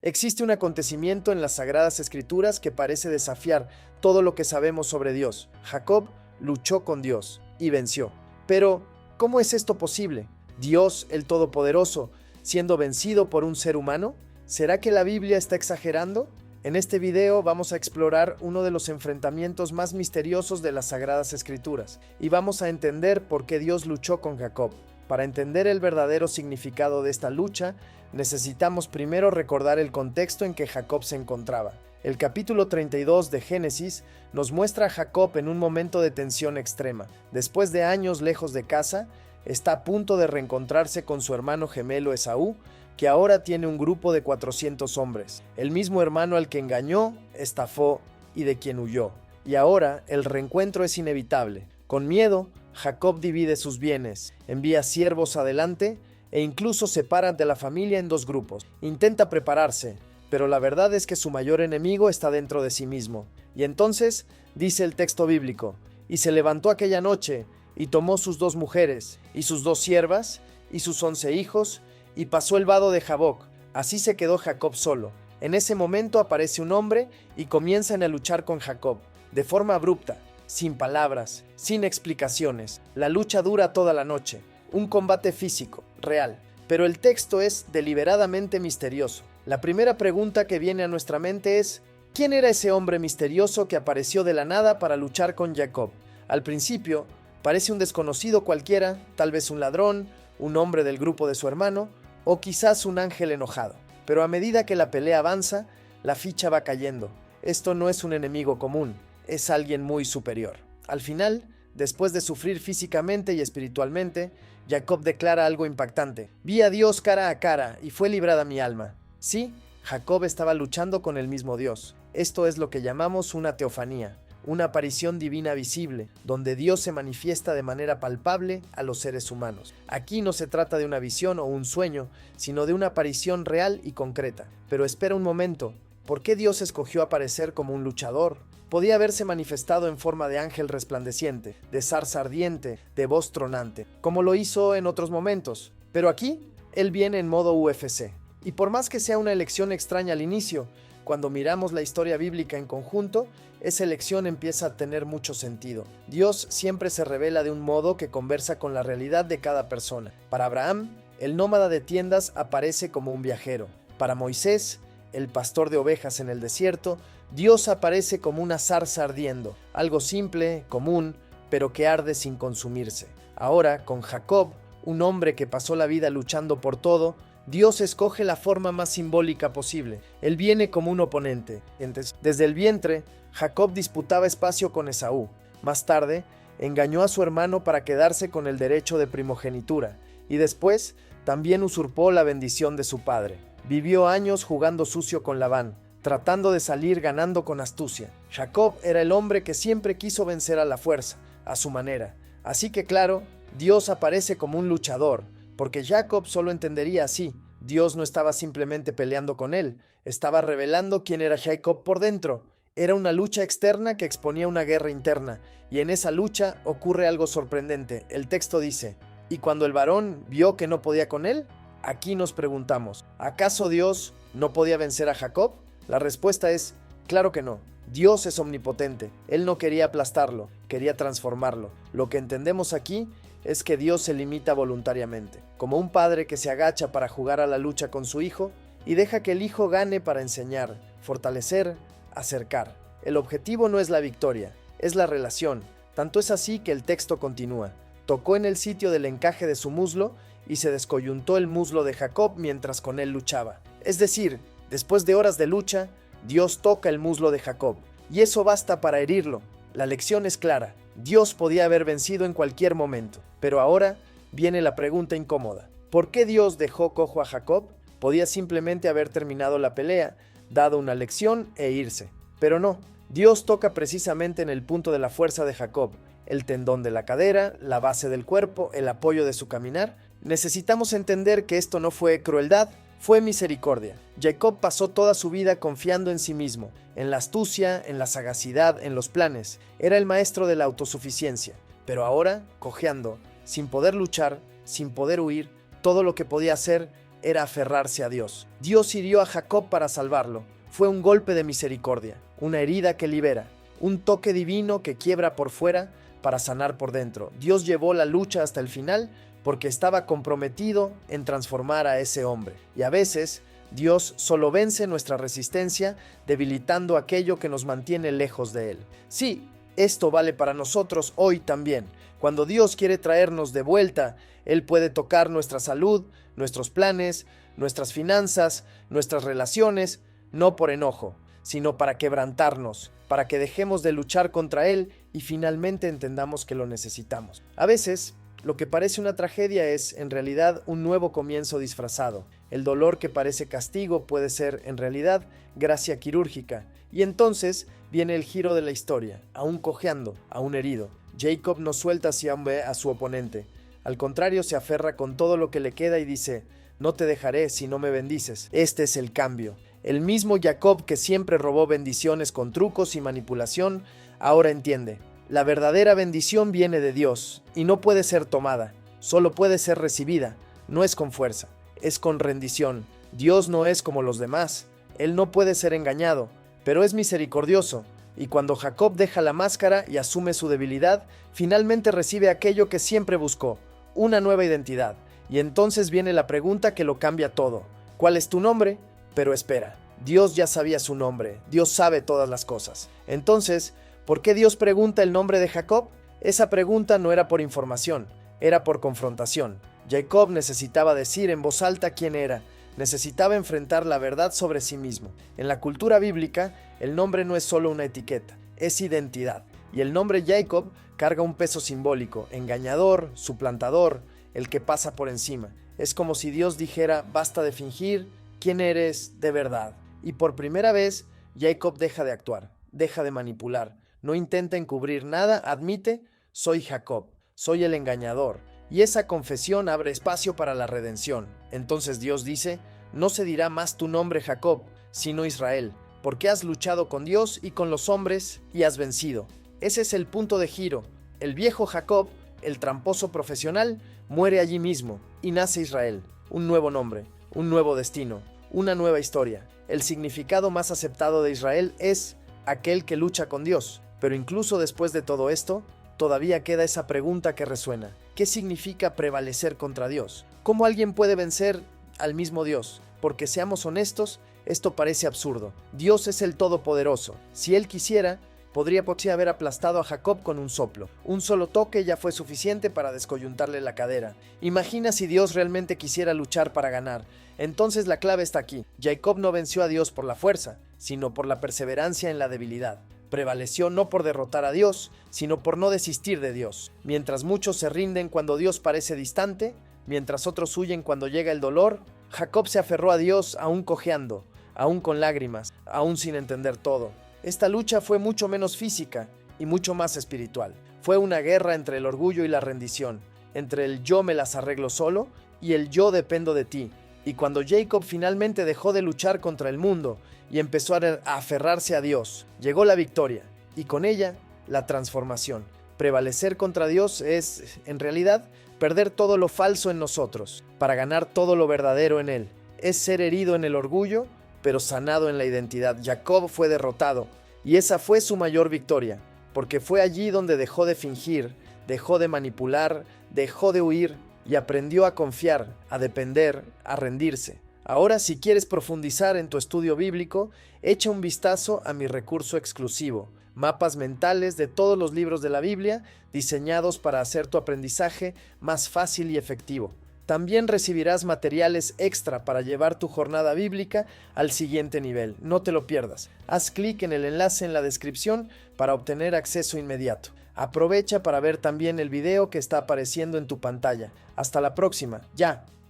Existe un acontecimiento en las Sagradas Escrituras que parece desafiar todo lo que sabemos sobre Dios. Jacob luchó con Dios y venció. Pero, ¿cómo es esto posible? Dios, el Todopoderoso, siendo vencido por un ser humano? ¿Será que la Biblia está exagerando? En este video vamos a explorar uno de los enfrentamientos más misteriosos de las Sagradas Escrituras y vamos a entender por qué Dios luchó con Jacob. Para entender el verdadero significado de esta lucha, necesitamos primero recordar el contexto en que Jacob se encontraba. El capítulo 32 de Génesis nos muestra a Jacob en un momento de tensión extrema. Después de años lejos de casa, está a punto de reencontrarse con su hermano gemelo Esaú, que ahora tiene un grupo de 400 hombres, el mismo hermano al que engañó, estafó y de quien huyó. Y ahora el reencuentro es inevitable. Con miedo, Jacob divide sus bienes, envía siervos adelante e incluso separa de la familia en dos grupos. Intenta prepararse, pero la verdad es que su mayor enemigo está dentro de sí mismo. Y entonces, dice el texto bíblico, y se levantó aquella noche, y tomó sus 2 mujeres, y sus 2 siervas, y sus 11 hijos, y pasó el vado de Jaboc. Así se quedó Jacob solo. En ese momento aparece un hombre y comienzan a luchar con Jacob, de forma abrupta, sin palabras, sin explicaciones. La lucha dura toda la noche, un combate físico, real. Pero el texto es deliberadamente misterioso. La primera pregunta que viene a nuestra mente es, ¿quién era ese hombre misterioso que apareció de la nada para luchar con Jacob? Al principio, parece un desconocido cualquiera, tal vez un ladrón, un hombre del grupo de su hermano, o quizás un ángel enojado. Pero a medida que la pelea avanza, la ficha va cayendo. Esto no es un enemigo común, es alguien muy superior. Al final, después de sufrir físicamente y espiritualmente, Jacob declara algo impactante. Vi a Dios cara a cara y fue librada mi alma. Sí, Jacob estaba luchando con el mismo Dios. Esto es lo que llamamos una teofanía, una aparición divina visible, donde Dios se manifiesta de manera palpable a los seres humanos. Aquí no se trata de una visión o un sueño, sino de una aparición real y concreta. Pero espera un momento, ¿por qué Dios escogió aparecer como un luchador? Podía haberse manifestado en forma de ángel resplandeciente, de zarza ardiente, de voz tronante, como lo hizo en otros momentos. Pero aquí, él viene en modo UFC. Y por más que sea una elección extraña al inicio, cuando miramos la historia bíblica en conjunto, esa elección empieza a tener mucho sentido. Dios siempre se revela de un modo que conversa con la realidad de cada persona. Para Abraham, el nómada de tiendas aparece como un viajero. Para Moisés, el pastor de ovejas en el desierto, Dios aparece como una zarza ardiendo, algo simple, común, pero que arde sin consumirse. Ahora, con Jacob, un hombre que pasó la vida luchando por todo, Dios escoge la forma más simbólica posible. Él viene como un oponente. Desde el vientre, Jacob disputaba espacio con Esaú. Más tarde, engañó a su hermano para quedarse con el derecho de primogenitura. Y después, también usurpó la bendición de su padre. Vivió años jugando sucio con Labán, tratando de salir ganando con astucia. Jacob era el hombre que siempre quiso vencer a la fuerza, a su manera. Así que claro, Dios aparece como un luchador, porque Jacob solo entendería así. Dios no estaba simplemente peleando con él, estaba revelando quién era Jacob por dentro. Era una lucha externa que exponía una guerra interna, y en esa lucha ocurre algo sorprendente. El texto dice, y cuando el varón vio que no podía con él, aquí nos preguntamos, ¿acaso Dios no podía vencer a Jacob? La respuesta es, claro que no. Dios es omnipotente. Él no quería aplastarlo, quería transformarlo. Lo que entendemos aquí es que Dios se limita voluntariamente, como un padre que se agacha para jugar a la lucha con su hijo y deja que el hijo gane para enseñar, fortalecer, acercar. El objetivo no es la victoria, es la relación. Tanto es así que el texto continúa. Tocó en el sitio del encaje de su muslo y se descoyuntó el muslo de Jacob mientras con él luchaba. Es decir, después de horas de lucha, Dios toca el muslo de Jacob, y eso basta para herirlo. La lección es clara. Dios podía haber vencido en cualquier momento, pero ahora viene la pregunta incómoda. ¿Por qué Dios dejó cojo a Jacob? Podía simplemente haber terminado la pelea, dado una lección e irse. Pero no, Dios toca precisamente en el punto de la fuerza de Jacob, el tendón de la cadera, la base del cuerpo, el apoyo de su caminar. Necesitamos entender que esto no fue crueldad, fue misericordia. Jacob pasó toda su vida confiando en sí mismo, en la astucia, en la sagacidad, en los planes. Era el maestro de la autosuficiencia. Pero ahora, cojeando, sin poder luchar, sin poder huir, todo lo que podía hacer era aferrarse a Dios. Dios hirió a Jacob para salvarlo. Fue un golpe de misericordia, una herida que libera, un toque divino que quiebra por fuera para sanar por dentro. Dios llevó la lucha hasta el final porque estaba comprometido en transformar a ese hombre. Y a veces, Dios solo vence nuestra resistencia, debilitando aquello que nos mantiene lejos de Él. Sí, esto vale para nosotros hoy también. Cuando Dios quiere traernos de vuelta, Él puede tocar nuestra salud, nuestros planes, nuestras finanzas, nuestras relaciones, no por enojo, sino para quebrantarnos, para que dejemos de luchar contra Él y finalmente entendamos que lo necesitamos. A veces, lo que parece una tragedia es, en realidad, un nuevo comienzo disfrazado. El dolor que parece castigo puede ser, en realidad, gracia quirúrgica. Y entonces viene el giro de la historia, aún cojeando, aún herido. Jacob no suelta siempre a su oponente. Al contrario, se aferra con todo lo que le queda y dice: no te dejaré si no me bendices. Este es el cambio. El mismo Jacob que siempre robó bendiciones con trucos y manipulación, ahora entiende. La verdadera bendición viene de Dios y no puede ser tomada, solo puede ser recibida. No es con fuerza, es con rendición. Dios no es como los demás, Él no puede ser engañado, pero es misericordioso. Y cuando Jacob deja la máscara y asume su debilidad, finalmente recibe aquello que siempre buscó, una nueva identidad. Y entonces viene la pregunta que lo cambia todo. ¿Cuál es tu nombre? Pero espera, Dios ya sabía su nombre, Dios sabe todas las cosas. Entonces, ¿por qué Dios pregunta el nombre de Jacob? Esa pregunta no era por información, era por confrontación. Jacob necesitaba decir en voz alta quién era, necesitaba enfrentar la verdad sobre sí mismo. En la cultura bíblica, el nombre no es solo una etiqueta, es identidad. Y el nombre Jacob carga un peso simbólico, engañador, suplantador, el que pasa por encima. Es como si Dios dijera: basta de fingir, ¿quién eres de verdad? Y por primera vez, Jacob deja de actuar, deja de manipular. No intenta encubrir nada, admite: soy Jacob, soy el engañador. Y esa confesión abre espacio para la redención. Entonces Dios dice: no se dirá más tu nombre Jacob, sino Israel, porque has luchado con Dios y con los hombres y has vencido. Ese es el punto de giro. El viejo Jacob, el tramposo profesional, muere allí mismo y nace Israel, un nuevo nombre, un nuevo destino, una nueva historia. El significado más aceptado de Israel es aquel que lucha con Dios. Pero incluso después de todo esto, todavía queda esa pregunta que resuena. ¿Qué significa prevalecer contra Dios? ¿Cómo alguien puede vencer al mismo Dios? Porque seamos honestos, esto parece absurdo. Dios es el Todopoderoso. Si Él quisiera, podría haber aplastado a Jacob con un soplo. Un solo toque ya fue suficiente para descoyuntarle la cadera. Imagina si Dios realmente quisiera luchar para ganar. Entonces la clave está aquí. Jacob no venció a Dios por la fuerza, sino por la perseverancia en la debilidad. Prevaleció no por derrotar a Dios, sino por no desistir de Dios. Mientras muchos se rinden cuando Dios parece distante, mientras otros huyen cuando llega el dolor, Jacob se aferró a Dios aún cojeando, aún con lágrimas, aún sin entender todo. Esta lucha fue mucho menos física y mucho más espiritual. Fue una guerra entre el orgullo y la rendición, entre el yo me las arreglo solo y el yo dependo de ti. Y cuando Jacob finalmente dejó de luchar contra el mundo y empezó a aferrarse a Dios, llegó la victoria y con ella la transformación. Prevalecer contra Dios es, en realidad, perder todo lo falso en nosotros para ganar todo lo verdadero en Él. Es ser herido en el orgullo, pero sanado en la identidad. Jacob fue derrotado y esa fue su mayor victoria, porque fue allí donde dejó de fingir, dejó de manipular, dejó de huir y aprendió a confiar, a depender, a rendirse. Ahora, si quieres profundizar en tu estudio bíblico, echa un vistazo a mi recurso exclusivo, mapas mentales de todos los libros de la Biblia, diseñados para hacer tu aprendizaje más fácil y efectivo. También recibirás materiales extra para llevar tu jornada bíblica al siguiente nivel. No te lo pierdas. Haz clic en el enlace en la descripción para obtener acceso inmediato. Aprovecha para ver también el video que está apareciendo en tu pantalla. Hasta la próxima. Ya.